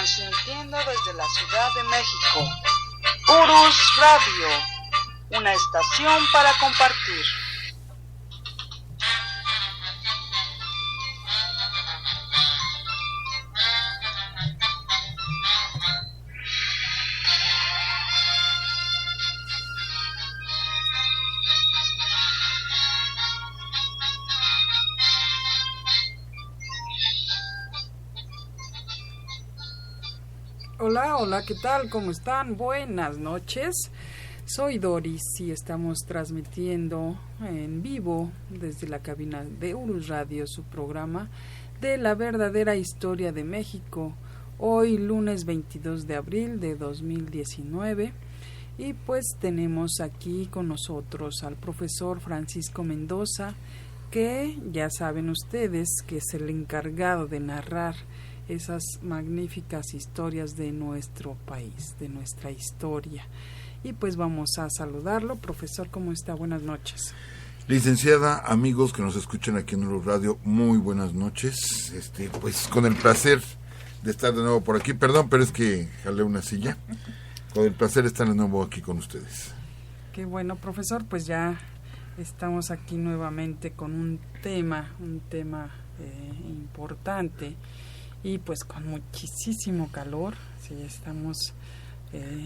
transmitiendo desde la Ciudad de México. Urus Radio, una estación para compartir. Hola, ¿qué tal? ¿Cómo están? Buenas noches. Soy Doris y estamos transmitiendo en vivo desde la cabina de Urus Radio, su programa de la verdadera historia de México. Hoy lunes 22 de abril de 2019 y pues tenemos aquí con nosotros al profesor Francisco Mendoza, que ya saben ustedes que es el encargado de narrar esas magníficas historias de nuestro país, de nuestra historia. Y pues vamos a saludarlo. Profesor, ¿cómo está? Buenas noches. Licenciada, amigos que nos escuchan aquí en Urus Radio, muy buenas noches. Pues con el placer de estar de nuevo por aquí. Perdón, pero es que jalé una silla. Con el placer de estar de nuevo aquí con ustedes. Qué bueno, profesor, pues ya estamos aquí nuevamente con un tema importante. Y pues con muchísimo calor, sí,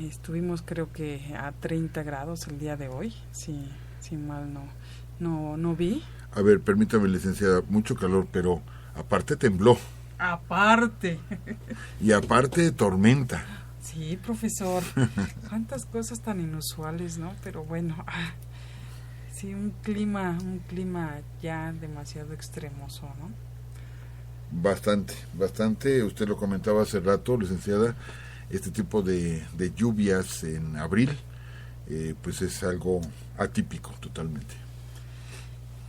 estuvimos creo que a 30 grados el día de hoy, si mal no vi. A ver, permítame, licenciada, mucho calor, pero aparte tembló. Aparte. Y aparte tormenta. Sí, profesor, cuántas cosas tan inusuales, ¿no? Pero bueno, sí, un clima ya demasiado extremoso, ¿no? Bastante, usted lo comentaba hace rato, licenciada, este tipo de lluvias en abril, pues es algo atípico totalmente.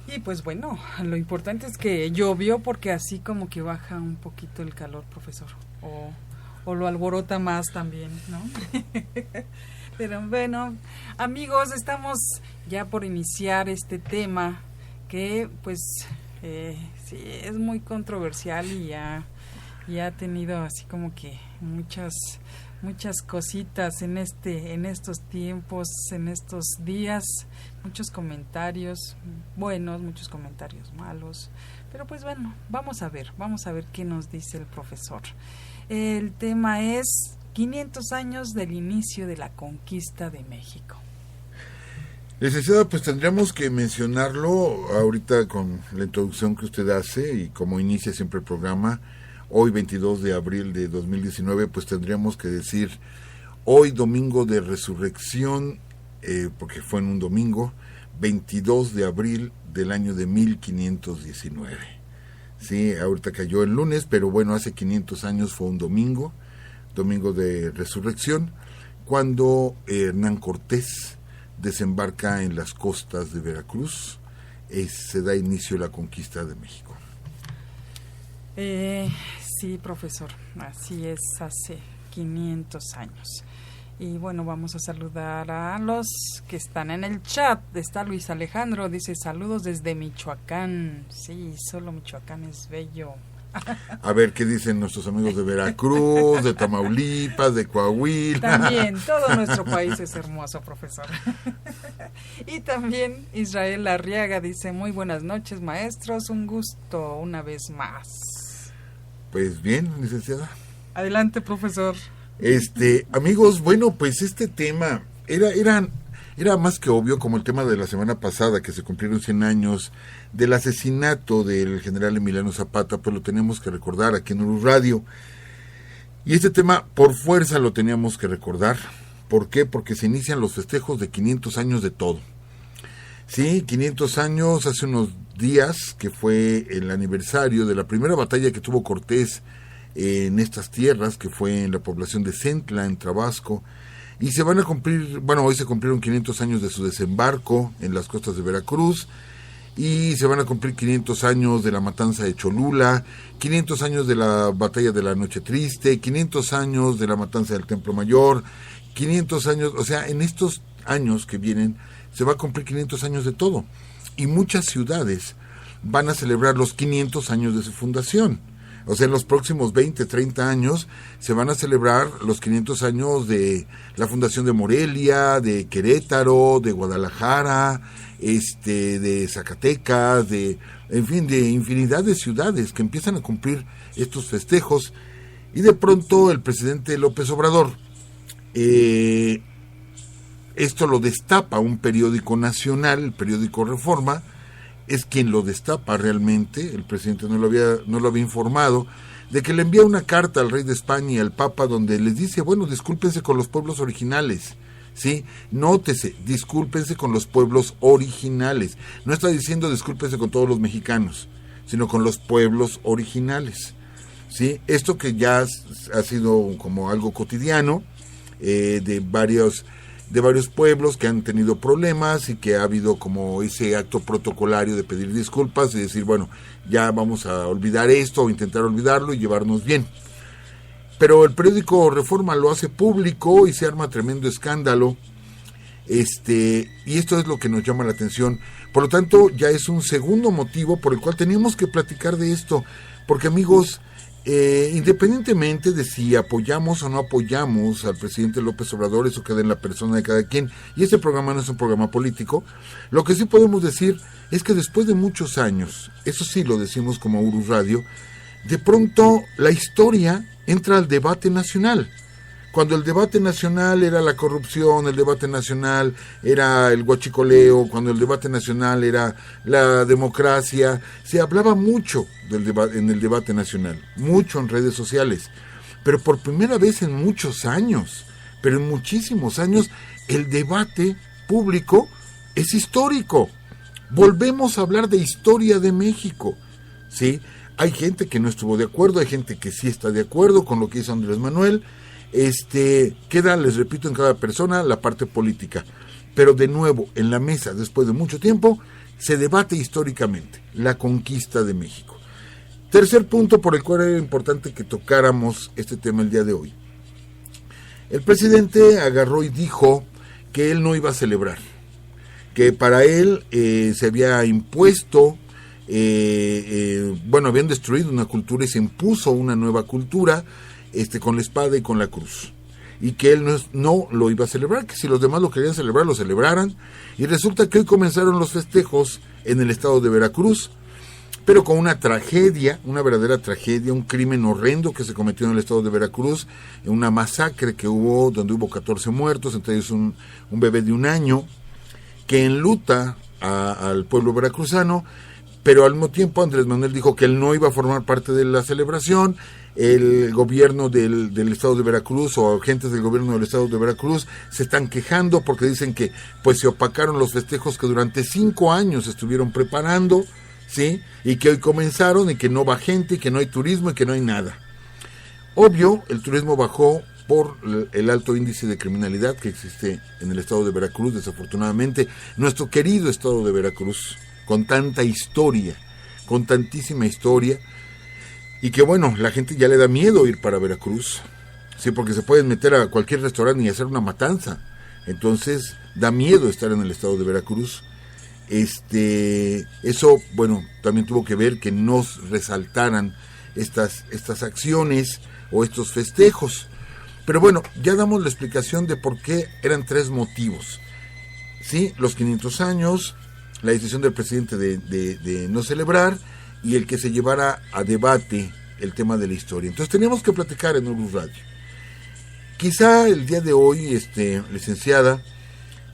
Y pues bueno, lo importante es que llovió porque así como que baja un poquito el calor, profesor, o lo alborota más también, ¿no? Pero bueno, amigos, estamos ya por iniciar este tema que pues sí, es muy controversial y ya ha tenido así como que muchas cositas en estos tiempos, en estos días, muchos comentarios buenos, muchos comentarios malos, pero pues bueno, vamos a ver qué nos dice el profesor. El tema es 500 años del inicio de la conquista de México. Licenciada, pues tendríamos que mencionarlo ahorita con la introducción que usted hace y como inicia siempre el programa, hoy 22 de abril de 2019, pues tendríamos que decir hoy domingo de resurrección, porque fue en un domingo, 22 de abril del año de 1519. Sí, ahorita cayó el lunes, pero bueno, hace 500 años fue un domingo de resurrección, cuando Hernán Cortés desembarca en las costas de Veracruz, se da inicio a la conquista de México. Sí, profesor, así es, hace 500 años. Y bueno, vamos a saludar a los que están en el chat. Está Luis Alejandro, dice saludos desde Michoacán. Sí, solo Michoacán es bello. A ver qué dicen nuestros amigos de Veracruz, de Tamaulipas, de Coahuila. También, todo nuestro país es hermoso, profesor. Y también Israel Arriaga dice, muy buenas noches, maestros, un gusto una vez más. Pues bien, licenciada. Adelante, profesor. Amigos, bueno, pues este tema era más que obvio, como el tema de la semana pasada, que se cumplieron 100 años del asesinato del general Emiliano Zapata, pues lo teníamos que recordar aquí en Urus Radio. Y este tema, por fuerza, lo teníamos que recordar. ¿Por qué? Porque se inician los festejos de 500 años de todo. Sí, 500 años, hace unos días, que fue el aniversario de la primera batalla que tuvo Cortés en estas tierras, que fue en la población de Centla, en Tabasco. Y se van a cumplir, bueno, hoy se cumplieron 500 años de su desembarco en las costas de Veracruz, y se van a cumplir 500 años de la matanza de Cholula, 500 años de la batalla de la Noche Triste, 500 años de la matanza del Templo Mayor, 500 años, o sea, en estos años que vienen se va a cumplir 500 años de todo, y muchas ciudades van a celebrar los 500 años de su fundación. O sea, en los próximos 20, 30 años se van a celebrar los 500 años de la fundación de Morelia, de Querétaro, de Guadalajara, de Zacatecas, en fin, de infinidad de ciudades que empiezan a cumplir estos festejos. Y de pronto el presidente López Obrador, esto lo destapa un periódico nacional, el periódico Reforma, es quien lo destapa realmente. El presidente no lo había informado, de que le envía una carta al rey de España y al Papa donde les dice, bueno, discúlpense con los pueblos originales, ¿sí? Nótese, discúlpense con los pueblos originales. No está diciendo discúlpense con todos los mexicanos, sino con los pueblos originales, ¿sí? Esto que ya ha sido como algo cotidiano, de varios pueblos que han tenido problemas y que ha habido como ese acto protocolario de pedir disculpas y decir, bueno, ya vamos a olvidar esto o intentar olvidarlo y llevarnos bien. Pero el periódico Reforma lo hace público y se arma tremendo escándalo, y esto es lo que nos llama la atención. Por lo tanto, ya es un segundo motivo por el cual teníamos que platicar de esto, porque amigos, independientemente de si apoyamos o no apoyamos al presidente López Obrador, eso queda en la persona de cada quien, y este programa no es un programa político, lo que sí podemos decir es que después de muchos años, eso sí lo decimos como Urus Radio, de pronto la historia entra al debate nacional. Cuando el debate nacional era la corrupción, el debate nacional era el huachicoleo, cuando el debate nacional era la democracia, se hablaba mucho en el debate nacional, mucho en redes sociales, pero por primera vez en muchos años, pero en muchísimos años, el debate público es histórico. Volvemos a hablar de historia de México, ¿sí? Hay gente que no estuvo de acuerdo, hay gente que sí está de acuerdo con lo que hizo Andrés Manuel. Queda, les repito, en cada persona la parte política, pero de nuevo en la mesa, después de mucho tiempo, se debate históricamente la conquista de México. Tercer punto por el cual era importante que tocáramos este tema el día de hoy. El presidente agarró y dijo que él no iba a celebrar, que para él se había impuesto, habían destruido una cultura y se impuso una nueva cultura, con la espada y con la cruz, y que él no lo iba a celebrar, que si los demás lo querían celebrar, lo celebraran. Y resulta que hoy comenzaron los festejos en el estado de Veracruz, pero con una tragedia, una verdadera tragedia, un crimen horrendo que se cometió en el estado de Veracruz, una masacre que hubo, donde hubo 14 muertos, entre ellos un bebé de 1 año, que enluta al pueblo veracruzano. Pero al mismo tiempo Andrés Manuel dijo que él no iba a formar parte de la celebración. El gobierno del estado de Veracruz o agentes del gobierno del estado de Veracruz se están quejando porque dicen que pues se opacaron los festejos que durante 5 años estuvieron preparando, ¿sí? Y que hoy comenzaron y que no va gente y que no hay turismo y que no hay nada. Obvio, el turismo bajó por el alto índice de criminalidad que existe en el estado de Veracruz, desafortunadamente. Nuestro querido estado de Veracruz, con tanta historia, con tantísima historia, y que bueno, la gente ya le da miedo ir para Veracruz, sí, porque se pueden meter a cualquier restaurante y hacer una matanza. Entonces da miedo estar en el estado de Veracruz. Eso, bueno, también tuvo que ver que no resaltaran estas acciones o estos festejos. Pero bueno, ya damos la explicación de por qué eran 3 motivos. Sí, los 500 años, la decisión del presidente de no celebrar y el que se llevara a debate el tema de la historia. Entonces teníamos que platicar en Urus Radio. Quizá el día de hoy, licenciada,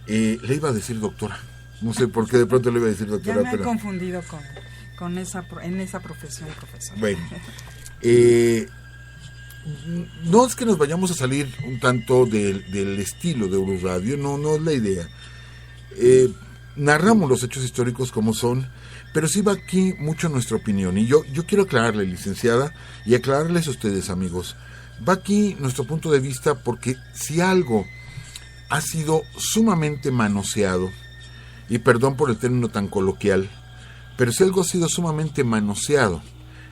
le iba a decir doctora. No sé por qué de pronto le iba a decir doctora. Ya me he confundido en esa profesión, profesor. Bueno, no es que nos vayamos a salir un tanto del estilo de Urus Radio, no es la idea. Narramos los hechos históricos como son, pero sí va aquí mucho nuestra opinión. Y yo quiero aclararle, licenciada, y aclararles a ustedes, amigos. Va aquí nuestro punto de vista, porque si algo ha sido sumamente manoseado, y perdón por el término tan coloquial, pero si algo ha sido sumamente manoseado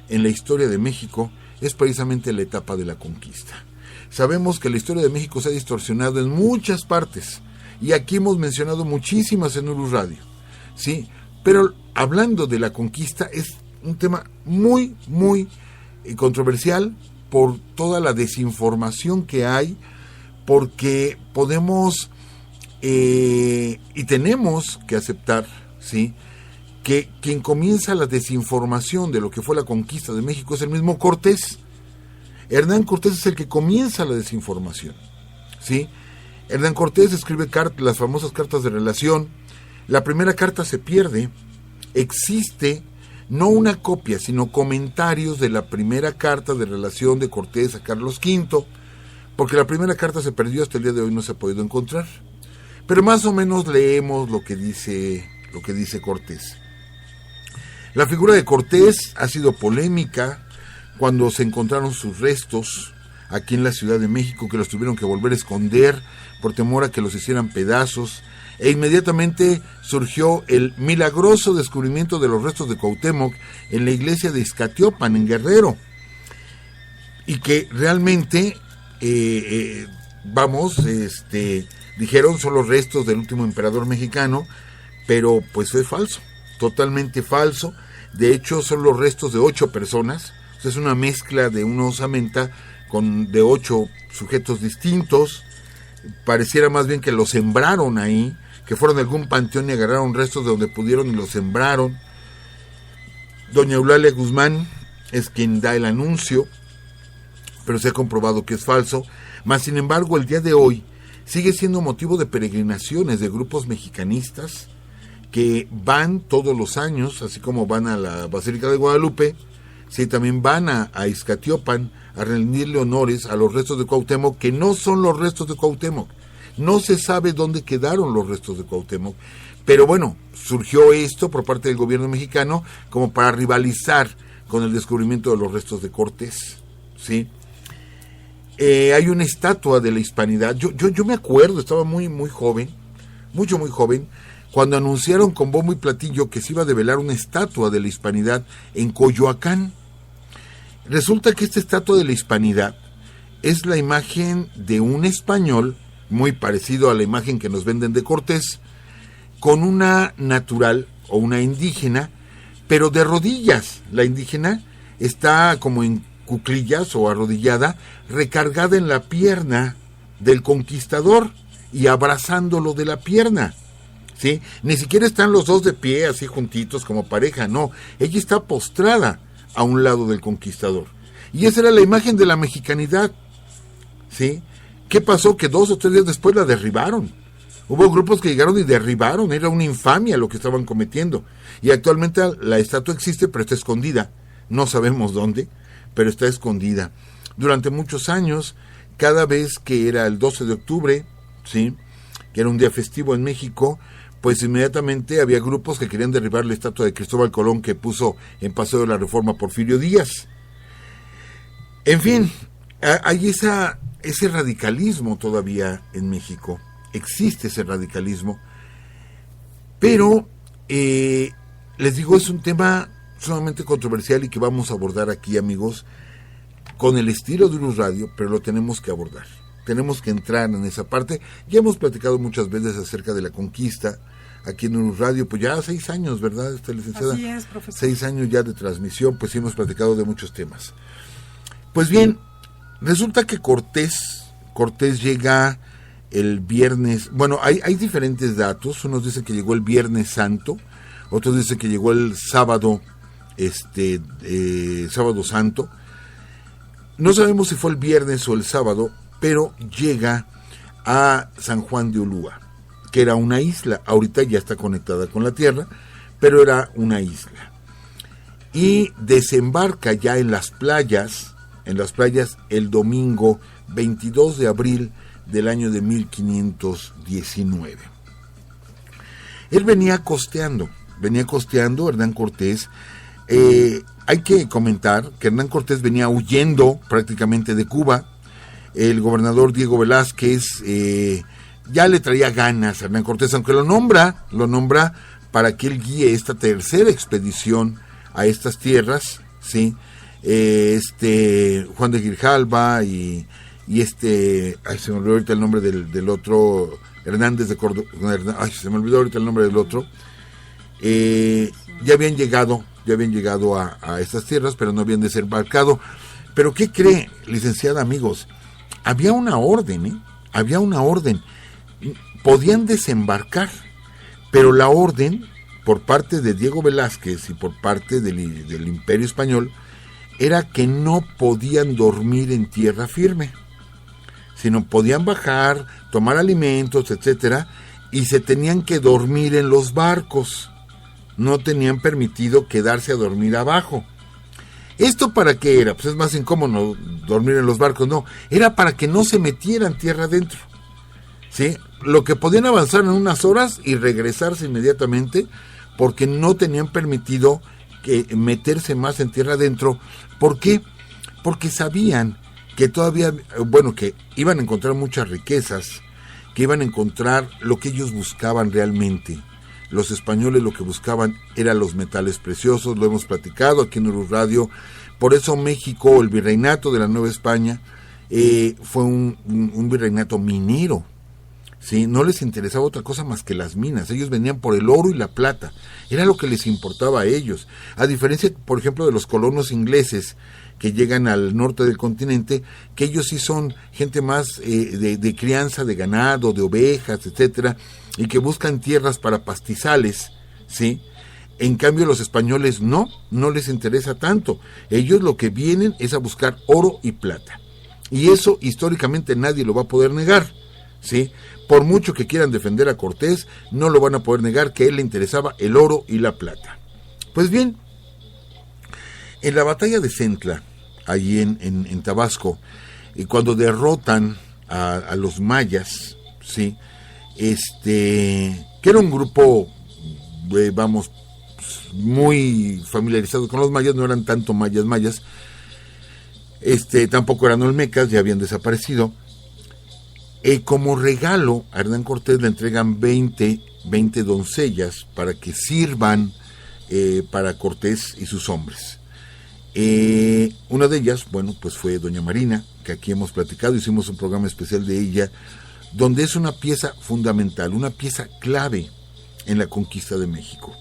en la historia de México, es precisamente la etapa de la conquista. Sabemos que la historia de México se ha distorsionado en muchas partes, y aquí hemos mencionado muchísimas en Urus Radio, ¿sí? Pero hablando de la conquista es un tema muy, muy controversial por toda la desinformación que hay, porque podemos y tenemos que aceptar, ¿sí?, que quien comienza la desinformación de lo que fue la conquista de México es el mismo Cortés. Hernán Cortés es el que comienza la desinformación, ¿sí? Hernán Cortés escribe las famosas cartas de relación. La primera carta se pierde. Existe no una copia, sino comentarios de la primera carta de relación de Cortés a Carlos V, porque la primera carta se perdió, hasta el día de hoy no se ha podido encontrar. Pero más o menos leemos lo que dice Cortés. La figura de Cortés ha sido polémica cuando se encontraron sus restos aquí en la Ciudad de México, que los tuvieron que volver a esconder por temor a que los hicieran pedazos, e inmediatamente surgió el milagroso descubrimiento de los restos de Cuauhtémoc en la iglesia de Ixcatiopan, en Guerrero, y que realmente, dijeron son los restos del último emperador mexicano, pero pues fue falso, totalmente falso. De hecho, son los restos de 8 personas, o sea, es una mezcla de una osamenta de 8 sujetos distintos. Pareciera más bien que los sembraron ahí, que fueron a algún panteón y agarraron restos de donde pudieron y los sembraron. Doña Eulalia Guzmán es quien da el anuncio, pero se ha comprobado que es falso. Mas, sin embargo, el día de hoy sigue siendo motivo de peregrinaciones de grupos mexicanistas que van todos los años, así como van a la Basílica de Guadalupe, sí, también van a Ixcatiopan a rendirle honores a los restos de Cuauhtémoc, que no son los restos de Cuauhtémoc. No se sabe dónde quedaron los restos de Cuauhtémoc, pero bueno, surgió esto por parte del gobierno mexicano como para rivalizar con el descubrimiento de los restos de Cortés, ¿sí? Hay una estatua de la Hispanidad. Yo me acuerdo, estaba muy joven, muy joven, cuando anunciaron con bombo y platillo que se iba a develar una estatua de la Hispanidad en Coyoacán. Resulta que esta estatua de la Hispanidad es la imagen de un español, muy parecido a la imagen que nos venden de Cortés, con una natural o una indígena, pero de rodillas. La indígena está como en cuclillas o arrodillada, recargada en la pierna del conquistador y abrazándolo de la pierna, ¿sí? Ni siquiera están los dos de pie así juntitos como pareja, no. Ella está postrada a un lado del conquistador. Y esa era la imagen de la mexicanidad, ¿sí? ¿Qué pasó? Que 2 o 3 días después la derribaron. Hubo grupos que llegaron y derribaron. Era una infamia lo que estaban cometiendo. Y actualmente la estatua existe, pero está escondida. No sabemos dónde, pero está escondida. Durante muchos años, cada vez que era el 12 de octubre, ¿sí?, que era un día festivo en México, pues inmediatamente había grupos que querían derribar la estatua de Cristóbal Colón que puso en Paseo de la Reforma Porfirio Díaz. En fin, hay ese radicalismo todavía en México. Existe ese radicalismo. Pero, les digo, es un tema sumamente controversial y que vamos a abordar aquí, amigos, con el estilo de Urus Radio, pero lo tenemos que abordar. Tenemos que entrar en esa parte. Ya hemos platicado muchas veces acerca de la conquista aquí en Urus Radio, pues ya 6 años, ¿verdad, licenciada? Así es, profesor. 6 años ya de transmisión, pues sí hemos platicado de muchos temas. Pues bien, resulta que Cortés llega el viernes. Bueno, hay diferentes datos. Unos dicen que llegó el Viernes Santo, otros dicen que llegó el sábado, sábado Santo. No sabemos si fue el viernes o el sábado, pero llega a San Juan de Ulúa, que era una isla. Ahorita ya está conectada con la tierra, pero era una isla. Y desembarca ya en las playas el domingo 22 de abril del año de 1519. Él venía costeando Hernán Cortés. Hay que comentar que Hernán Cortés venía huyendo prácticamente de Cuba. El gobernador Diego Velázquez ya le traía ganas a Hernán Cortés, aunque lo nombra para que él guíe esta tercera expedición a estas tierras, ¿sí? Juan de Grijalva y se me olvidó ahorita el nombre del otro, Hernández de Córdoba, se me olvidó ahorita el nombre del otro. Ya habían llegado ya habían llegado a estas tierras, pero no habían desembarcado. Pero ¿qué cree, licenciada, amigos? Había una orden, había una orden. Podían desembarcar, pero la orden, por parte de Diego Velázquez y por parte del Imperio Español, era que no podían dormir en tierra firme, sino podían bajar, tomar alimentos, etcétera, y se tenían que dormir en los barcos. No tenían permitido quedarse a dormir abajo. ¿Esto para qué era? Pues es más incómodo dormir en los barcos. No, era para que no se metieran tierra adentro, ¿sí? Lo que podían avanzar en unas horas y regresarse inmediatamente, porque no tenían permitido que meterse más en tierra adentro. ¿Por qué? Porque sabían que todavía, que iban a encontrar muchas riquezas, que iban a encontrar lo que ellos buscaban realmente. Los españoles lo que buscaban eran los metales preciosos, lo hemos platicado aquí en Urus Radio. Por eso México, el virreinato de la Nueva España, fue un virreinato minero, ¿sí? No les interesaba otra cosa más que las minas. Ellos venían por el oro y la plata, era lo que les importaba a ellos. A diferencia, por ejemplo, de los colonos ingleses que llegan al norte del continente, que ellos sí son gente más de crianza de ganado, de ovejas, etcétera, y que buscan tierras para pastizales, ¿sí? En cambio, los españoles no les interesa tanto. Ellos lo que vienen es a buscar oro y plata. Y eso históricamente nadie lo va a poder negar, ¿sí? Por mucho que quieran defender a Cortés, no lo van a poder negar que a él le interesaba el oro y la plata. Pues bien, en la batalla de Centla, allí en Tabasco, cuando derrotan a los mayas, ¿sí? Que era un grupo, muy familiarizado con los mayas, no eran tanto mayas, tampoco eran olmecas, ya habían desaparecido. Como regalo a Hernán Cortés le entregan 20 doncellas para que sirvan para Cortés y sus hombres. Una de ellas, pues fue Doña Marina, que aquí hemos platicado, hicimos un programa especial de ella, donde es una pieza fundamental, una pieza clave en la conquista de México,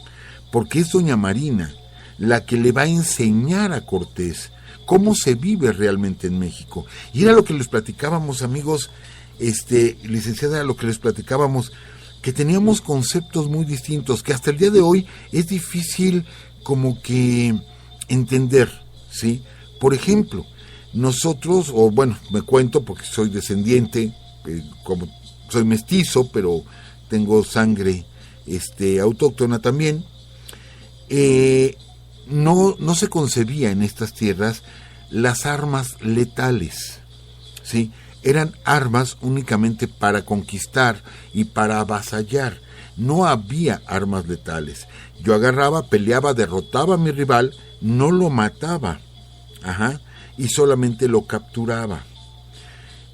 porque es Doña Marina la que le va a enseñar a Cortés cómo se vive realmente en México. Y era lo que les platicábamos, amigos, licenciada, era lo que les platicábamos, que teníamos conceptos muy distintos, que hasta el día de hoy es difícil como que entender, ¿sí? Por ejemplo, nosotros, me cuento porque soy descendiente, como soy mestizo, pero tengo sangre autóctona también. No se concebía en estas tierras las armas letales, ¿sí? Eran armas únicamente para conquistar y para avasallar. No había armas letales. Yo agarraba, peleaba, derrotaba a mi rival, no lo mataba, y solamente lo capturaba.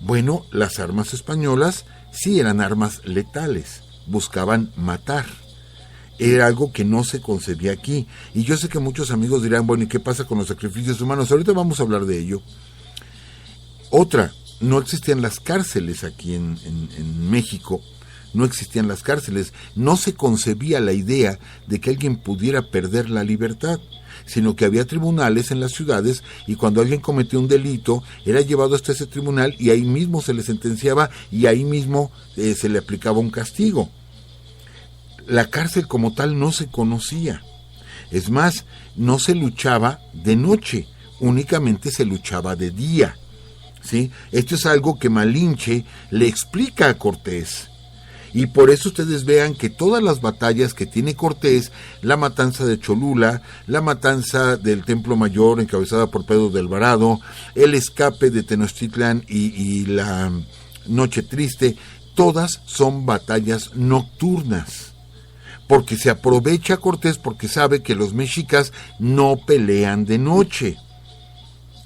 Bueno, las armas españolas sí eran armas letales, buscaban matar. Era algo que no se concebía aquí. Y yo sé que muchos amigos dirán, ¿y qué pasa con los sacrificios humanos? Ahorita vamos a hablar de ello. Otra, no existían las cárceles aquí en México, no existían las cárceles, no se concebía la idea de que alguien pudiera perder la libertad, sino que había tribunales en las ciudades y cuando alguien cometió un delito era llevado hasta ese tribunal y ahí mismo se le sentenciaba y ahí mismo se le aplicaba un castigo. La cárcel como tal no se conocía, es más, no se luchaba de noche, únicamente se luchaba de día, ¿sí? Esto es algo que Malinche le explica a Cortés. Y por eso ustedes vean que todas las batallas que tiene Cortés, la matanza de Cholula, la matanza del Templo Mayor encabezada por Pedro de Alvarado, el escape de Tenochtitlán y la Noche Triste, todas son batallas nocturnas. Porque se aprovecha Cortés porque sabe que los mexicas no pelean de noche.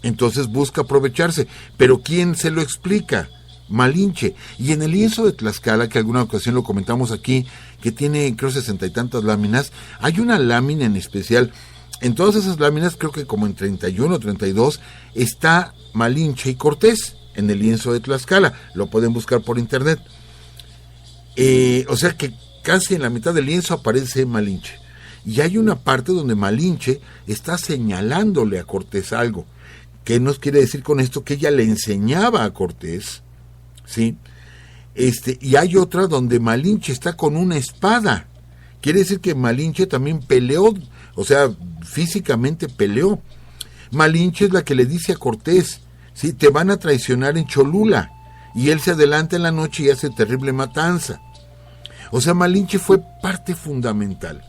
Entonces busca aprovecharse. Pero ¿quién se lo explica? Malinche. Y en el lienzo de Tlaxcala, que alguna ocasión lo comentamos aquí, que tiene creo 60 y tantas láminas, hay una lámina en especial. En todas esas láminas, creo que como en 31 o 32, está Malinche y Cortés en el lienzo de Tlaxcala. Lo pueden buscar por internet. O sea que casi en la mitad del lienzo aparece Malinche. Y hay una parte donde Malinche está señalándole a Cortés algo. ¿Qué nos quiere decir con esto? Que ella le enseñaba a Cortés, ¿sí? Y hay otra donde Malinche está con una espada. Quiere decir que Malinche también peleó, o sea, físicamente peleó. Malinche es la que le dice a Cortés, ¿sí? Te van a traicionar en Cholula. Y él se adelanta en la noche y hace terrible matanza. O sea, Malinche fue parte fundamental.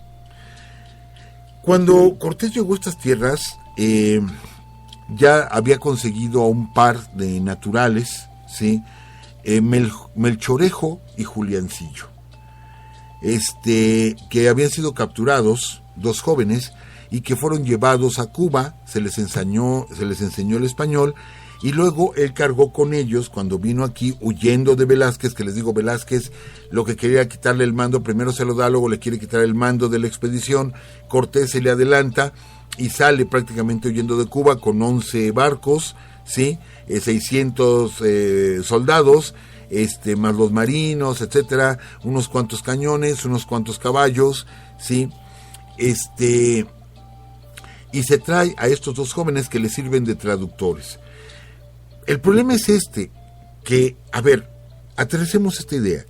Cuando Cortés llegó a estas tierras, ya había conseguido a un par de naturales, ¿sí? Melchorejo y Juliancillo, que habían sido capturados, 2 jóvenes, y que fueron llevados a Cuba, se les enseñó el español, y luego él cargó con ellos cuando vino aquí huyendo de Velázquez, que les digo, Velázquez lo que quería quitarle el mando, primero se lo da, luego le quiere quitar el mando de la expedición. Cortés se le adelanta y sale prácticamente huyendo de Cuba con 11 barcos, ¿sí? 600 soldados, más los marinos, etcétera, unos cuantos cañones, unos cuantos caballos, ¿sí? Y se trae a estos 2 jóvenes que le sirven de traductores. El problema es que, a ver, aterricemos esta idea.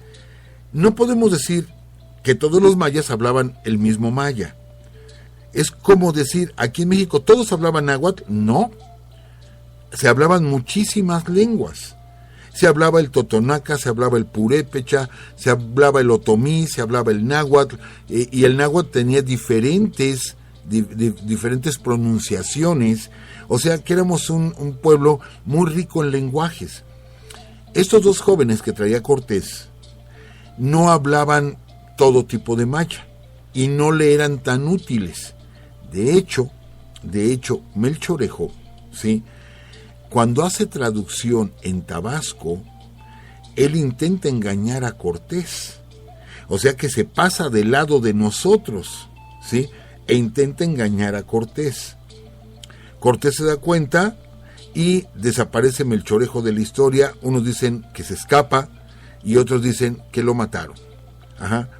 No podemos decir que todos los mayas hablaban el mismo maya. Es como decir, aquí en México todos hablaban náhuatl. No, se hablaban muchísimas lenguas. Se hablaba el totonaca, se hablaba el purépecha, se hablaba el otomí, se hablaba el náhuatl, y el náhuatl tenía diferentes pronunciaciones. O sea que éramos un pueblo muy rico en lenguajes. Estos 2 jóvenes que traía Cortés no hablaban todo tipo de maya y no le eran tan útiles. De hecho, Melchorejo, ¿sí? Cuando hace traducción en Tabasco, él intenta engañar a Cortés. O sea que se pasa del lado de nosotros, ¿sí? E intenta engañar a Cortés. Cortés se da cuenta y desaparece Melchorejo de la historia. Unos dicen que se escapa y otros dicen que lo mataron,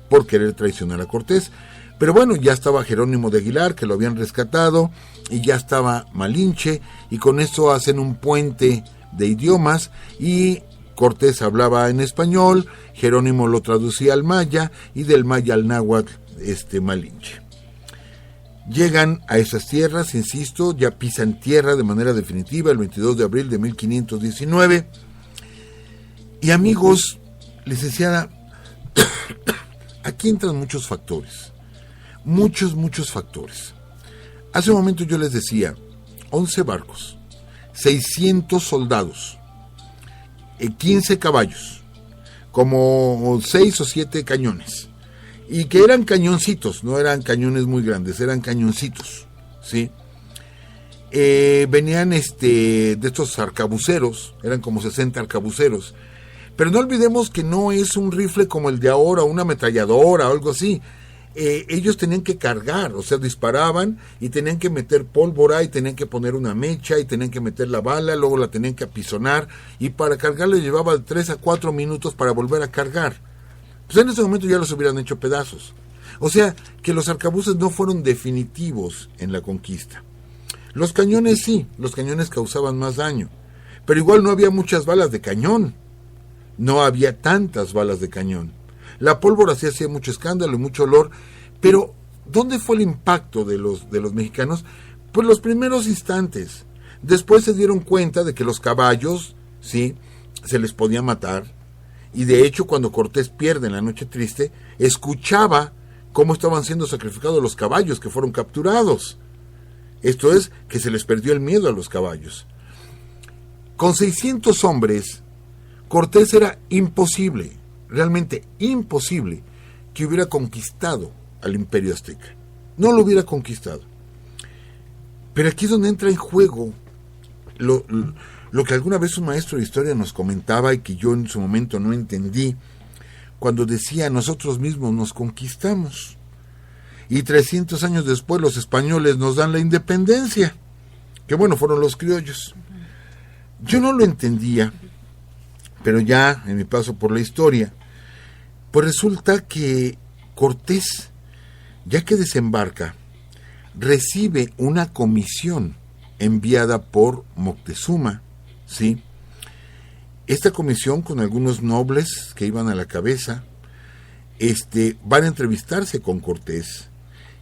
por querer traicionar a Cortés. Pero bueno, ya estaba Jerónimo de Aguilar, que lo habían rescatado, y ya estaba Malinche, y con esto hacen un puente de idiomas, y Cortés hablaba en español, Jerónimo lo traducía al maya, y del maya al náhuatl, Malinche. Llegan a esas tierras, insisto, ya pisan tierra de manera definitiva el 22 de abril de 1519. Y amigos, licenciada, aquí entran muchos factores. Muchos factores. Hace un momento yo les decía, 11 barcos, 600 soldados, 15 caballos, como 6 o 7 cañones. Y que eran cañoncitos, no eran cañones muy grandes, eran cañoncitos, ¿sí? Venían de estos arcabuceros, eran como 60 arcabuceros. Pero no olvidemos que no es un rifle como el de ahora, una ametralladora o algo así. Ellos tenían que cargar, o sea, disparaban y tenían que meter pólvora y tenían que poner una mecha y tenían que meter la bala, luego la tenían que apisonar, y para cargar les llevaba 3 a 4 minutos para volver a cargar. Pues en ese momento ya los hubieran hecho pedazos. O sea, que los arcabuces no fueron definitivos en la conquista. Los cañones sí, los cañones causaban más daño, pero igual no había muchas balas de cañón. No había tantas balas de cañón. La pólvora sí hacía mucho escándalo y mucho olor, pero ¿dónde fue el impacto de los mexicanos? Pues los primeros instantes. Después se dieron cuenta de que los caballos, sí, se les podía matar. Y de hecho, cuando Cortés pierde en la Noche Triste, escuchaba cómo estaban siendo sacrificados los caballos que fueron capturados. Esto es, que se les perdió el miedo a los caballos. Con 600 hombres, Cortés era imposible, realmente imposible, que hubiera conquistado al Imperio Azteca. No lo hubiera conquistado. Pero aquí es donde entra en juego lo que alguna vez un maestro de historia nos comentaba y que yo en su momento no entendí, cuando decía, nosotros mismos nos conquistamos y 300 años después los españoles nos dan la independencia, que bueno, fueron los criollos. Yo no lo entendía, pero ya en mi paso por la historia, pues resulta que Cortés Ya que desembarca, recibe una comisión enviada por Moctezuma, ¿sí? Esta comisión, con algunos nobles que iban a la cabeza, van a entrevistarse con Cortés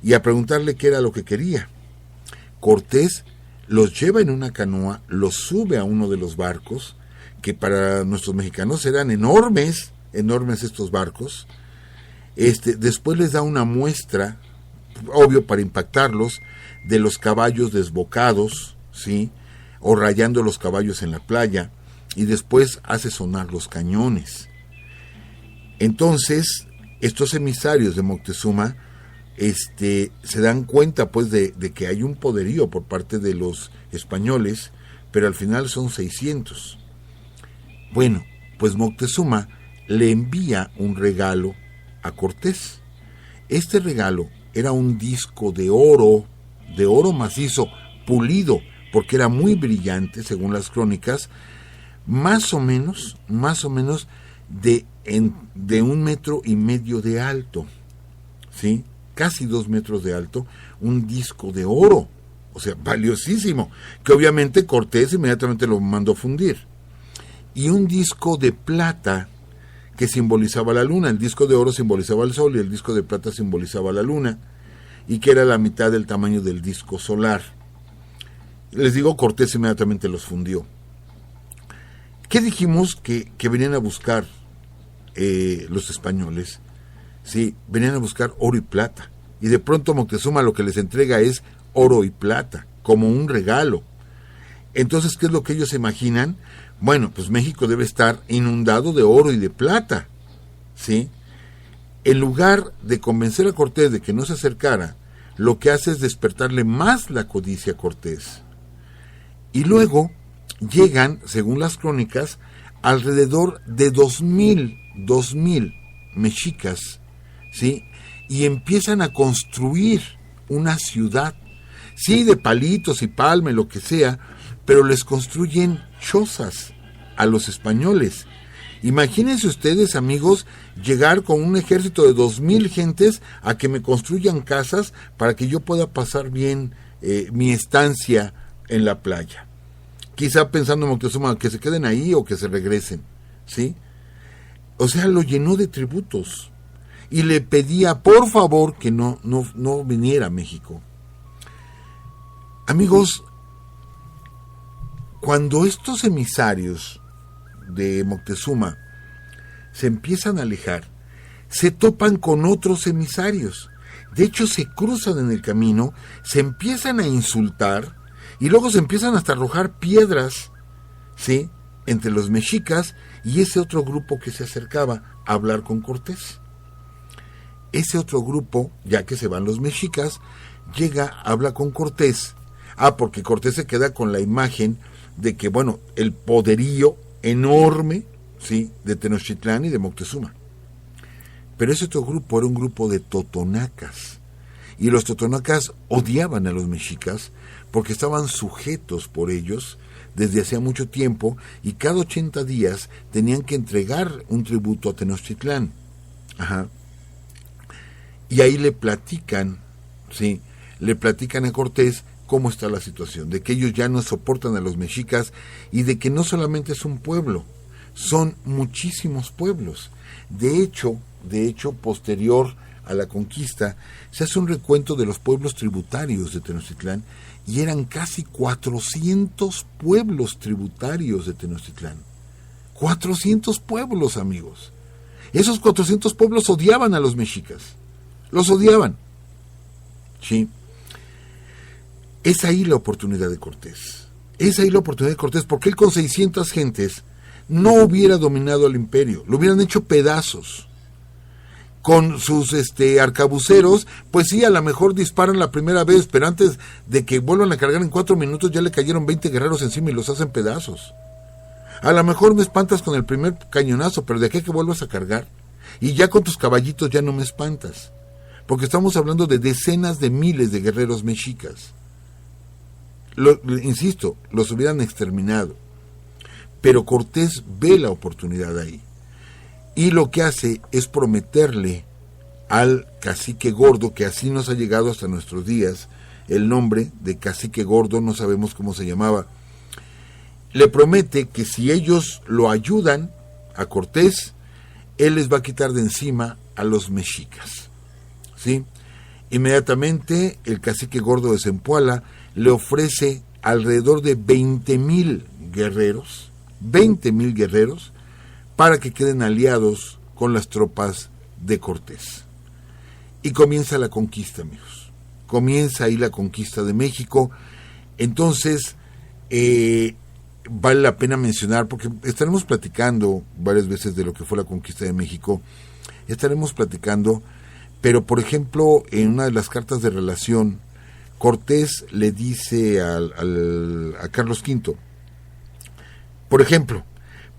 y a preguntarle qué era lo que quería. Cortés los lleva en una canoa, los sube a uno de los barcos, que para nuestros mexicanos eran enormes estos barcos. Después les da una muestra, obvio para impactarlos, de los caballos desbocados, ¿sí? O rayando los caballos en la playa, y después hace sonar los cañones. Entonces, estos emisarios de Moctezuma se dan cuenta pues de que hay un poderío por parte de los españoles, pero al final son 600. Bueno, pues Moctezuma le envía un regalo a Cortés. Este regalo era un disco de oro macizo, pulido, porque era muy brillante, según las crónicas, más o menos de 1,5 metros de alto, ¿sí? Casi 2 metros de alto, un disco de oro, o sea, valiosísimo, que obviamente Cortés inmediatamente lo mandó fundir. Y un disco de plata que simbolizaba la luna. El disco de oro simbolizaba el sol y el disco de plata simbolizaba la luna, y que era la mitad del tamaño del disco solar. Les digo, Cortés inmediatamente los fundió. ¿Qué dijimos que venían a buscar los españoles? Sí, venían a buscar oro y plata. Y de pronto Moctezuma lo que les entrega es oro y plata, como un regalo. Entonces, ¿qué es lo que ellos se imaginan? Bueno, pues México debe estar inundado de oro y de plata, ¿sí? En lugar de convencer a Cortés de que no se acercara, lo que hace es despertarle más la codicia a Cortés. Y luego llegan, según las crónicas, alrededor de 2,000 mexicas, ¿sí? Y empiezan a construir una ciudad, sí, de palitos y palme, lo que sea, pero les construyen chozas a los españoles. Imagínense ustedes, amigos, llegar con un ejército de 2,000 gentes a que me construyan casas para que yo pueda pasar bien mi estancia en la playa. Quizá pensando en Moctezuma que se queden ahí o que se regresen, ¿sí? O sea, lo llenó de tributos y le pedía por favor que no viniera a México. Amigos, cuando estos emisarios de Moctezuma se empiezan a alejar, se topan con otros emisarios. De hecho, se cruzan en el camino, se empiezan a insultar y luego se empiezan hasta a arrojar piedras, ¿sí?, entre los mexicas y ese otro grupo que se acercaba a hablar con Cortés. Ese otro grupo, ya que se van los mexicas, llega, habla con Cortés. Porque Cortés se queda con la imagen de que, bueno, el poderío enorme, ¿sí?, de Tenochtitlán y de Moctezuma. Pero ese otro grupo era un grupo de totonacas. Y los totonacas odiaban a los mexicas porque estaban sujetos por ellos desde hacía mucho tiempo y cada 80 días tenían que entregar un tributo a Tenochtitlán. Y ahí le platican, ¿sí?, le platican a Cortés cómo está la situación, de que ellos ya no soportan a los mexicas y de que no solamente es un pueblo, son muchísimos pueblos. De hecho, posterior a la conquista, se hace un recuento de los pueblos tributarios de Tenochtitlán y eran casi 400 pueblos tributarios de Tenochtitlán. 400 pueblos, amigos. Esos 400 pueblos odiaban a los mexicas. Los odiaban. Sí. Es ahí la oportunidad de Cortés. Porque él con 600 gentes no hubiera dominado al imperio, lo hubieran hecho pedazos. Con sus arcabuceros, pues sí, a lo mejor disparan la primera vez, pero antes de que vuelvan a cargar en 4 minutos ya le cayeron 20 guerreros encima y los hacen pedazos. A lo mejor me espantas con el primer cañonazo, pero de aquí a que vuelvas a cargar, y ya con tus caballitos ya no me espantas, porque estamos hablando de decenas de miles de guerreros mexicas. Insisto, los hubieran exterminado. Pero Cortés ve la oportunidad ahí. Y lo que hace es prometerle al cacique gordo, que así nos ha llegado hasta nuestros días, el nombre de cacique gordo, no sabemos cómo se llamaba. Le promete que si ellos lo ayudan a Cortés, él les va a quitar de encima a los mexicas, ¿sí? Inmediatamente el cacique gordo de Zempoala le ofrece alrededor de 20,000 guerreros, 20,000 guerreros, para que queden aliados con las tropas de Cortés. Y comienza la conquista, amigos. Comienza ahí la conquista de México. Entonces, vale la pena mencionar, porque estaremos platicando varias veces de lo que fue la conquista de México. Estaremos platicando, pero por ejemplo, en una de las cartas de relación, Cortés le dice a Carlos V, por ejemplo,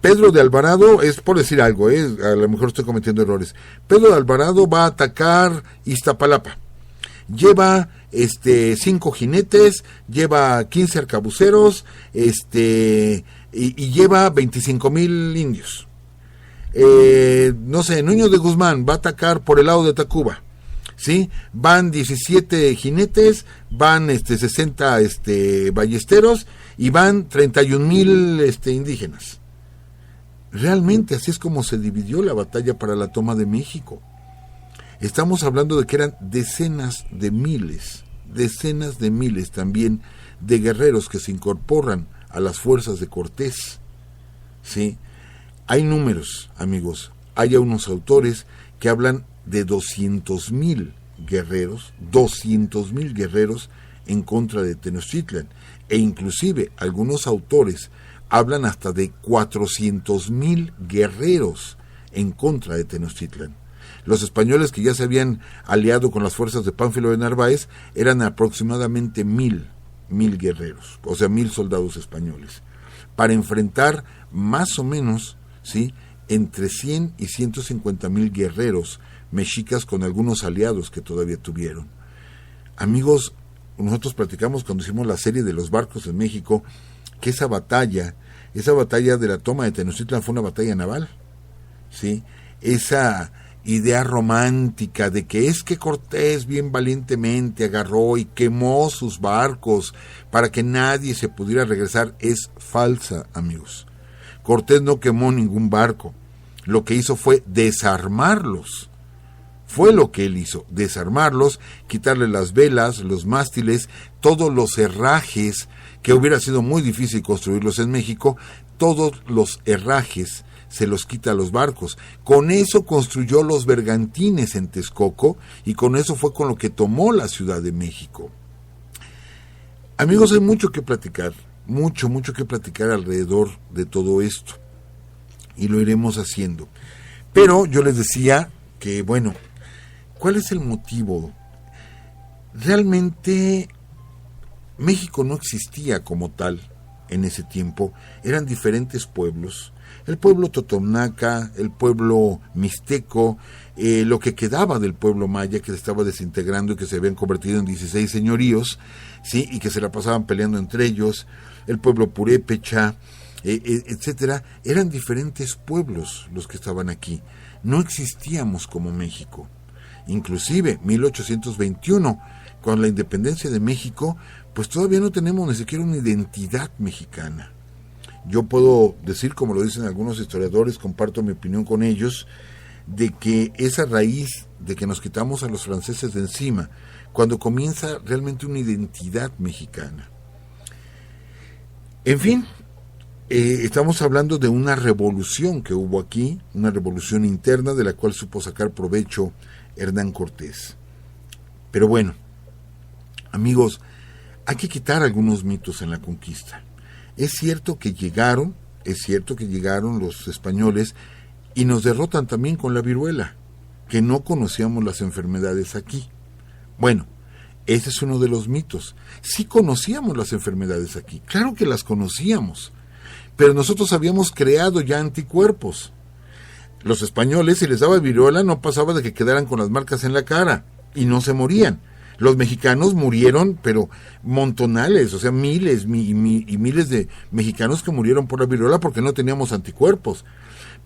Pedro de Alvarado, es por decir algo, a lo mejor estoy cometiendo errores, Pedro de Alvarado va a atacar Iztapalapa, lleva 5 jinetes, lleva 15 arcabuceros, y lleva 25,000 indios. No sé, Nuño de Guzmán va a atacar por el lado de Tacuba, ¿sí? Van 17 jinetes, van 60 ballesteros y van 31,000 indígenas. Realmente así es como se dividió la batalla para la toma de México. Estamos hablando de que eran decenas de miles también de guerreros que se incorporan a las fuerzas de Cortés, ¿sí? Hay números, amigos, hay unos autores que hablan de 200,000 guerreros, 200,000 guerreros en contra de Tenochtitlan, e inclusive algunos autores hablan hasta de 400,000 guerreros en contra de Tenochtitlan. Los españoles, que ya se habían aliado con las fuerzas de Pánfilo de Narváez, eran aproximadamente 1,000 guerreros, o sea, 1,000 soldados españoles, para enfrentar más o menos, ¿sí?, entre 100 y 150,000 guerreros mexicas, con algunos aliados que todavía tuvieron. Amigos, nosotros platicamos cuando hicimos la serie de los barcos en México, que esa batalla de la toma de Tenochtitlan fue una batalla naval, ¿sí? Esa idea romántica de que es que Cortés bien valientemente agarró y quemó sus barcos para que nadie se pudiera regresar es falsa, amigos. Cortés no quemó ningún barco. Lo que hizo fue desarmarlos. Fue lo que él hizo, desarmarlos, quitarle las velas, los mástiles, todos los herrajes, que hubiera sido muy difícil construirlos en México, todos los herrajes se los quita a los barcos. Con eso construyó los bergantines en Texcoco y con eso fue con lo que tomó la Ciudad de México. Amigos, hay mucho que platicar, mucho que platicar alrededor de todo esto y lo iremos haciendo. Pero yo les decía que, bueno, ¿cuál es el motivo? Realmente México no existía como tal en ese tiempo, eran diferentes pueblos. El pueblo totonaca, el pueblo mixteco, lo que quedaba del pueblo maya, que se estaba desintegrando y que se habían convertido en 16 señoríos, ¿sí?, y que se la pasaban peleando entre ellos, el pueblo purépecha, etcétera. Eran diferentes pueblos los que estaban aquí. No existíamos como México. Inclusive 1821, con la independencia de México, pues todavía no tenemos ni siquiera una identidad mexicana. Yo puedo decir, como lo dicen algunos historiadores, comparto mi opinión con ellos, de que esa raíz de que nos quitamos a los franceses de encima, cuando comienza realmente una identidad mexicana. En fin, estamos hablando de una revolución que hubo aquí, una revolución interna de la cual supo sacar provecho Hernán Cortés. Pero bueno, amigos, hay que quitar algunos mitos en la conquista. Es cierto que llegaron los españoles y nos derrotan también con la viruela, que no conocíamos las enfermedades aquí. Bueno, ese es uno de los mitos. Sí conocíamos las enfermedades aquí, claro que las conocíamos, pero nosotros habíamos creado ya anticuerpos. Los españoles, si les daba viruela, no pasaba de que quedaran con las marcas en la cara y no se morían. Los mexicanos murieron, pero montonales, o sea, miles y miles de mexicanos que murieron por la viruela porque no teníamos anticuerpos.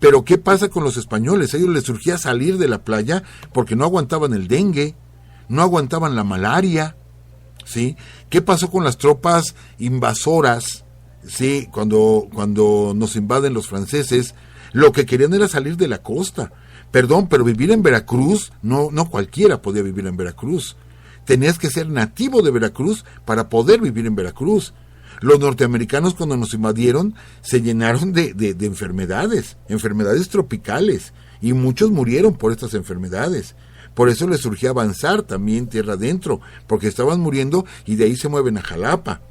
Pero ¿qué pasa con los españoles? A ellos les surgía salir de la playa porque no aguantaban el dengue, no aguantaban la malaria, ¿sí? ¿Qué pasó con las tropas invasoras? Sí, cuando nos invaden los franceses, lo que querían era salir de la costa. Perdón, pero vivir en Veracruz, no cualquiera podía vivir en Veracruz. Tenías que ser nativo de Veracruz para poder vivir en Veracruz. Los norteamericanos, cuando nos invadieron, se llenaron de enfermedades tropicales, y muchos murieron por estas enfermedades. Por eso les surgía avanzar también tierra adentro, porque estaban muriendo y de ahí se mueven a Jalapa.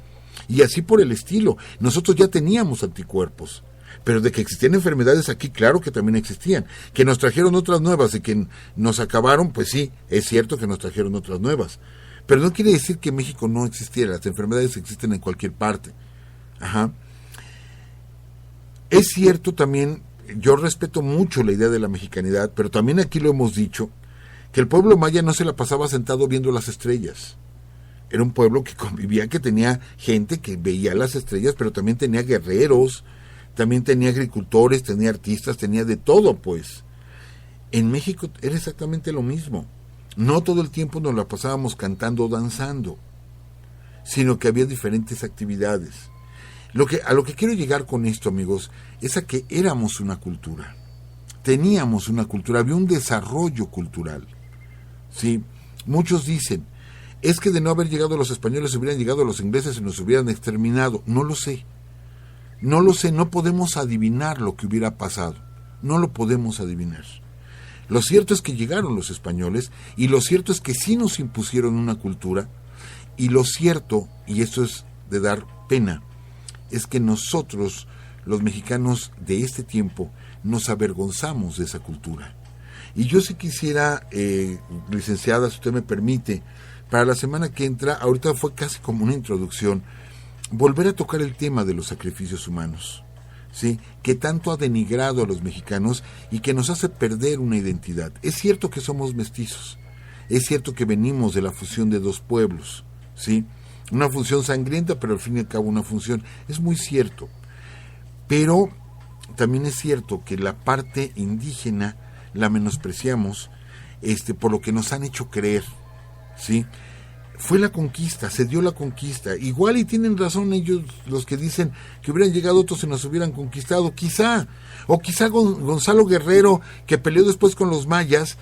Y así por el estilo. Nosotros ya teníamos anticuerpos, pero de que existían enfermedades aquí, claro que también existían. Que nos trajeron otras nuevas y que nos acabaron, pues sí, es cierto que nos trajeron otras nuevas. Pero no quiere decir que en México no existiera. Las enfermedades existen en cualquier parte. Ajá. Es cierto también, yo respeto mucho la idea de la mexicanidad, pero también aquí lo hemos dicho, que el pueblo maya no se la pasaba sentado viendo las estrellas. Era un pueblo que convivía, que tenía gente que veía las estrellas, pero también tenía guerreros, también tenía agricultores, tenía artistas, tenía de todo, pues. En México era exactamente lo mismo. No todo el tiempo nos la pasábamos cantando o danzando, sino que había diferentes actividades. A lo que quiero llegar con esto, amigos, es a que éramos una cultura. Teníamos una cultura, había un desarrollo cultural. ¿Sí? Muchos dicen, es que de no haber llegado los españoles hubieran llegado los ingleses y nos hubieran exterminado. No lo sé, no podemos adivinar lo que hubiera pasado, no lo podemos adivinar. Lo cierto es que llegaron los españoles, y lo cierto es que sí nos impusieron una cultura, y lo cierto, y esto es de dar pena, es que nosotros, los mexicanos de este tiempo, nos avergonzamos de esa cultura. Y yo sí quisiera, licenciada, si usted me permite, para la semana que entra, ahorita fue casi como una introducción, volver a tocar el tema de los sacrificios humanos, ¿sí? Que tanto ha denigrado a los mexicanos y que nos hace perder una identidad. Es cierto que somos mestizos, es cierto que venimos de la fusión de dos pueblos, ¿sí? Una fusión sangrienta, pero al fin y al cabo una fusión. Es muy cierto, pero también es cierto que la parte indígena la menospreciamos, por lo que nos han hecho creer, ¿sí? Fue la conquista, se dio la conquista. Igual y tienen razón ellos los que dicen que hubieran llegado otros y nos hubieran conquistado, quizá. O quizá Gonzalo Guerrero, que peleó después con los mayas,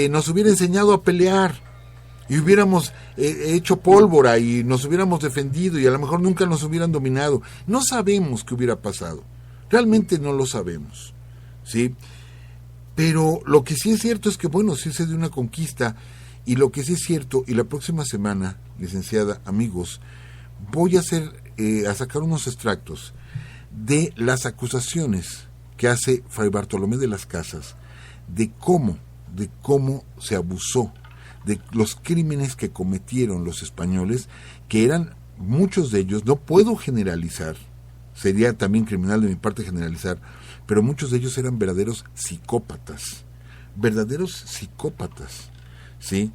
nos hubiera enseñado a pelear y hubiéramos hecho pólvora y nos hubiéramos defendido y a lo mejor nunca nos hubieran dominado. No sabemos qué hubiera pasado, realmente no lo sabemos, ¿sí? Pero lo que sí es cierto es que, bueno, sí se dio una conquista. Y lo que sí es cierto, y la próxima semana, licenciada, amigos, voy a sacar unos extractos de las acusaciones que hace Fray Bartolomé de las Casas, de cómo se abusó, de los crímenes que cometieron los españoles, que eran muchos de ellos, no puedo generalizar, sería también criminal de mi parte generalizar, pero muchos de ellos eran verdaderos psicópatas, ¿sí?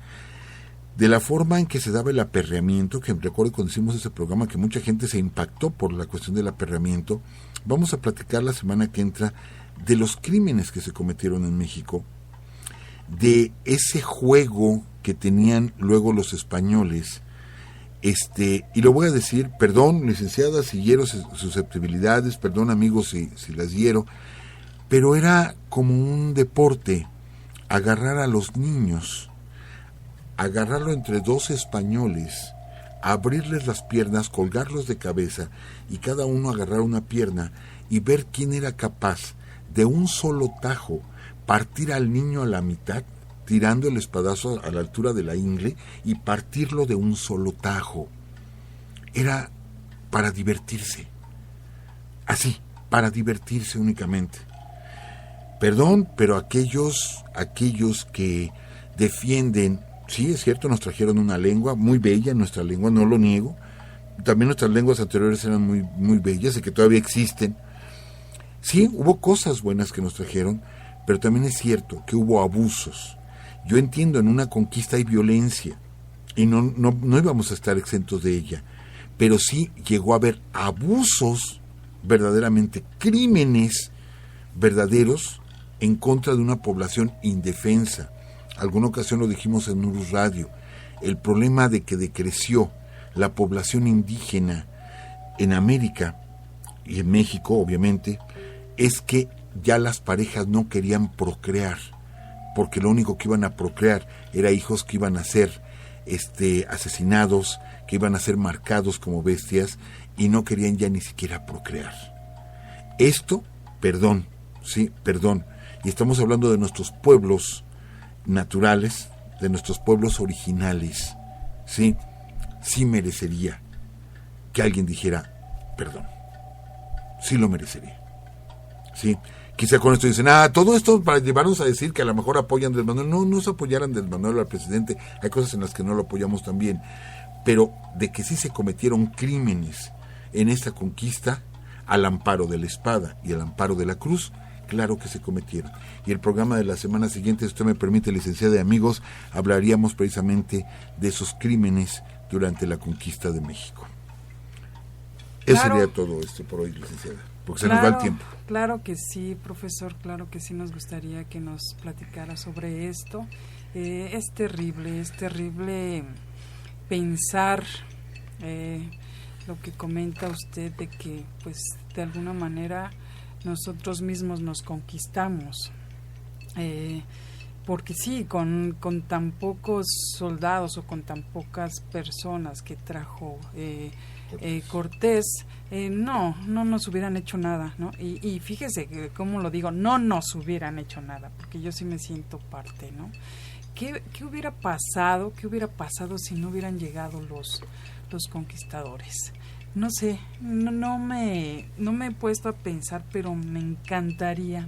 De la forma en que se daba el aperreamiento, que recuerdo cuando hicimos ese programa que mucha gente se impactó por la cuestión del aperreamiento. Vamos a platicar la semana que entra de los crímenes que se cometieron en México, de ese juego que tenían luego los españoles, y lo voy a decir, perdón, licenciada, si hiero susceptibilidades, perdón, amigos, si las hiero, pero era como un deporte, agarrar a los niños, agarrarlo entre dos españoles, abrirles las piernas, colgarlos de cabeza y cada uno agarrar una pierna y ver quién era capaz de un solo tajo partir al niño a la mitad, tirando el espadazo a la altura de la ingle y partirlo de un solo tajo. Era para divertirse, así, para divertirse únicamente. Perdón, pero aquellos que defienden, sí, es cierto, nos trajeron una lengua muy bella, nuestra lengua, no lo niego. También nuestras lenguas anteriores eran muy, muy bellas y que todavía existen. Sí, hubo cosas buenas que nos trajeron, pero también es cierto que hubo abusos. Yo entiendo, en una conquista hay violencia y no íbamos a estar exentos de ella, pero sí llegó a haber abusos, verdaderamente crímenes verdaderos en contra de una población indefensa. Alguna ocasión lo dijimos en Urus Radio, el problema de que decreció la población indígena en América y en México, obviamente, es que ya las parejas no querían procrear, porque lo único que iban a procrear era hijos que iban a ser asesinados, que iban a ser marcados como bestias, y no querían ya ni siquiera procrear. Esto, perdón, y estamos hablando de nuestros pueblos naturales, de nuestros pueblos originales, sí merecería que alguien dijera perdón, sí lo merecería, sí. Quizá con esto dicen, todo esto para llevarnos a decir que a lo mejor apoyan a Andrés Manuel. No se apoyaran a Andrés Manuel al presidente, hay cosas en las que no lo apoyamos también, pero de que sí se cometieron crímenes en esta conquista, al amparo de la espada y al amparo de la cruz, claro que se cometieron. Y el programa de la semana siguiente, si usted me permite, licenciada y amigos, hablaríamos precisamente de esos crímenes durante la conquista de México. Eso sería todo esto por hoy, licenciada, porque se nos va el tiempo. Claro que sí, profesor, claro que sí nos gustaría que nos platicara sobre esto. Es terrible pensar lo que comenta usted de que, pues, de alguna manera nosotros mismos nos conquistamos. Porque sí, con tan pocos soldados o con tan pocas personas que trajo Cortés, no nos hubieran hecho nada, ¿no? Y fíjese cómo lo digo, no nos hubieran hecho nada, porque yo sí me siento parte, ¿no? ¿Qué hubiera pasado si no hubieran llegado los conquistadores? No sé, no me he puesto a pensar, pero me encantaría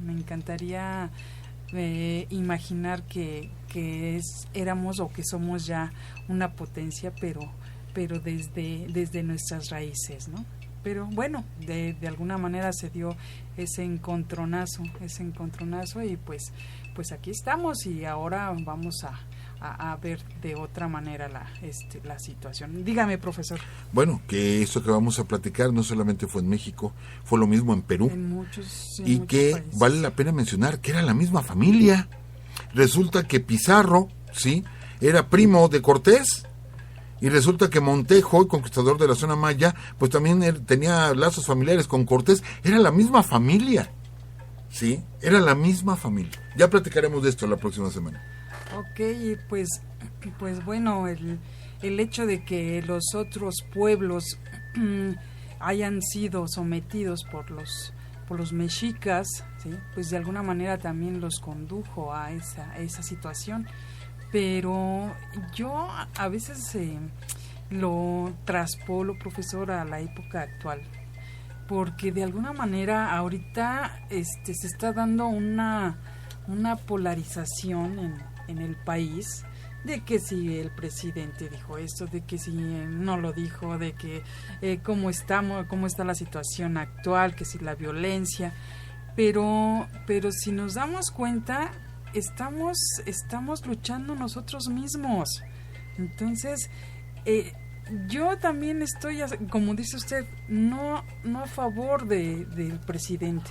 imaginar que éramos o que somos ya una potencia, pero desde nuestras raíces, ¿no? Pero bueno, de alguna manera se dio ese encontronazo y pues aquí estamos, y ahora vamos a ver de otra manera la situación. Dígame, profesor. Bueno, que esto que vamos a platicar no solamente fue en México, fue lo mismo en Perú. En muchos que países. Vale la pena mencionar que era la misma familia. Resulta que Pizarro, sí, era primo de Cortés, y resulta que Montejo, el conquistador de la zona maya, pues también tenía lazos familiares con Cortés. Era la misma familia, sí, era la misma familia. Ya platicaremos de esto la próxima semana. Ok, pues bueno, el hecho de que los otros pueblos hayan sido sometidos por los mexicas, ¿sí? Pues de alguna manera también los condujo a esa situación. Pero yo a veces lo traspolo, profesor, a la época actual, porque de alguna manera ahorita se está dando una polarización en el país, de que si el presidente dijo esto, de que si no lo dijo, de que cómo está la situación actual, que si la violencia, pero si nos damos cuenta, estamos luchando nosotros mismos. Entonces yo también estoy, como dice usted, no a favor del presidente,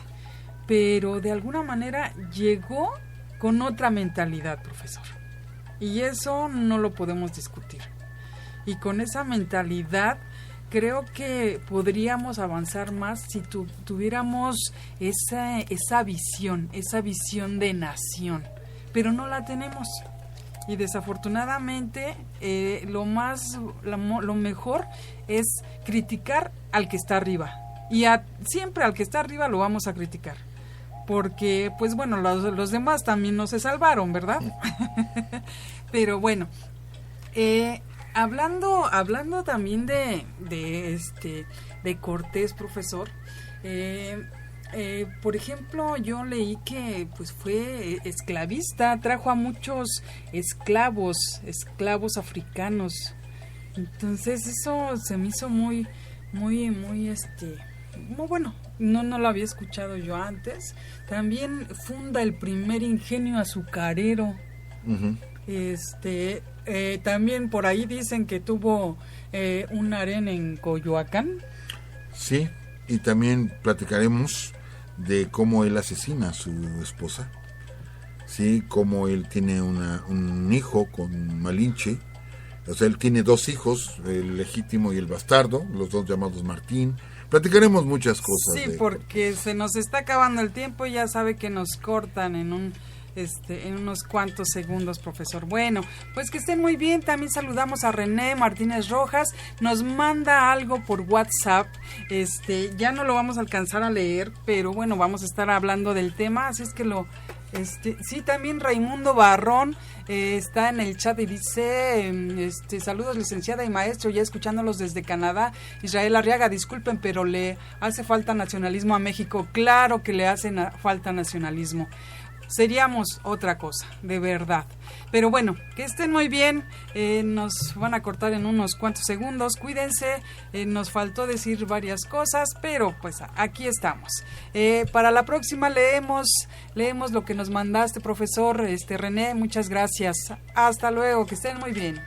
pero de alguna manera llegó con otra mentalidad, profesor, y eso no lo podemos discutir. Y con esa mentalidad creo que podríamos avanzar más si tuviéramos esa visión de nación, pero no la tenemos. Y desafortunadamente lo mejor es criticar al que está arriba, y siempre al que está arriba lo vamos a criticar, porque pues bueno, los demás también no se salvaron, ¿verdad? Pero bueno, hablando también de Cortés, profesor, por ejemplo, yo leí que pues fue esclavista, trajo a muchos esclavos africanos. Entonces eso se me hizo muy bueno, no lo había escuchado yo antes. También funda el primer ingenio azucarero. Uh-huh. También por ahí dicen que tuvo un harén en Coyoacán. Sí, y también platicaremos de cómo él asesina a su esposa, sí, cómo él tiene un hijo con Malinche. O sea, él tiene 2 hijos, el legítimo y el bastardo, los 2 llamados Martín. Platicaremos muchas cosas. Sí, porque se nos está acabando el tiempo y ya sabe que nos cortan en unos cuantos segundos, profesor. Bueno, pues que estén muy bien. También saludamos a René Martínez Rojas. Nos manda algo por WhatsApp. Ya no lo vamos a alcanzar a leer, pero bueno, vamos a estar hablando del tema, así es que sí, también Raimundo Barrón está en el chat y dice, saludos licenciada y maestro, ya escuchándolos desde Canadá. Israel Arriaga, disculpen, pero le hace falta nacionalismo a México. Claro que le hace falta nacionalismo. Seríamos otra cosa, de verdad. Pero bueno, que estén muy bien. Nos van a cortar en unos cuantos segundos. Cuídense. Nos faltó decir varias cosas, pero pues aquí estamos. Para la próxima leemos lo que nos mandaste, profesor René. Muchas gracias. Hasta luego. Que estén muy bien.